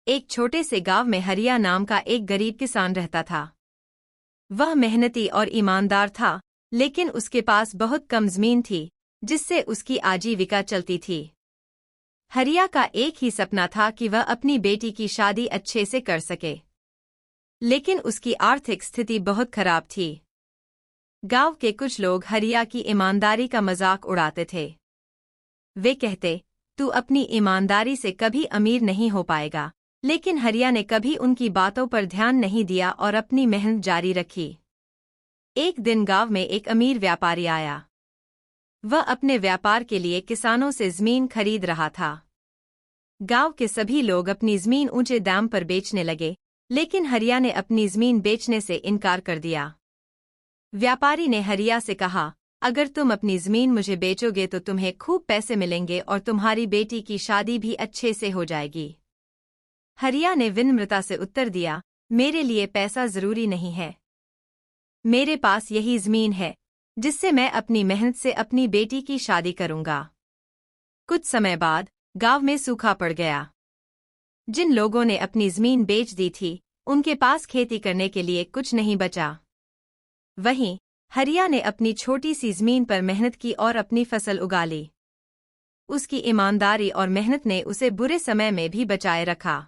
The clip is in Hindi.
एक छोटे से गांव में हरिया नाम का एक गरीब किसान रहता था। वह मेहनती और ईमानदार था, लेकिन उसके पास बहुत कम जमीन थी, जिससे उसकी आजीविका चलती थी। हरिया का एक ही सपना था कि वह अपनी बेटी की शादी अच्छे से कर सके, लेकिन उसकी आर्थिक स्थिति बहुत खराब थी। गांव के कुछ लोग हरिया की ईमानदारी का मजाक उड़ाते थे। वे कहते, तू अपनी ईमानदारी से कभी अमीर नहीं हो पाएगा, लेकिन हरिया ने कभी उनकी बातों पर ध्यान नहीं दिया और अपनी मेहनत जारी रखी। एक दिन गांव में एक अमीर व्यापारी आया। वह अपने व्यापार के लिए किसानों से जमीन खरीद रहा था। गांव के सभी लोग अपनी जमीन ऊंचे दाम पर बेचने लगे, लेकिन हरिया ने अपनी जमीन बेचने से इनकार कर दिया। व्यापारी ने हरिया से कहा, अगर तुम अपनी जमीन मुझे बेचोगे तो तुम्हें खूब पैसे मिलेंगे और तुम्हारी बेटी की शादी भी अच्छे से हो जाएगी। हरिया ने विनम्रता से उत्तर दिया, मेरे लिए पैसा जरूरी नहीं है। मेरे पास यही जमीन है, जिससे मैं अपनी मेहनत से अपनी बेटी की शादी करूंगा। कुछ समय बाद गांव में सूखा पड़ गया। जिन लोगों ने अपनी जमीन बेच दी थी, उनके पास खेती करने के लिए कुछ नहीं बचा। वहीं हरिया ने अपनी छोटी सी जमीन पर मेहनत की और अपनी फसल उगा ली। उसकी ईमानदारी और मेहनत ने उसे बुरे समय में भी बचाए रखा।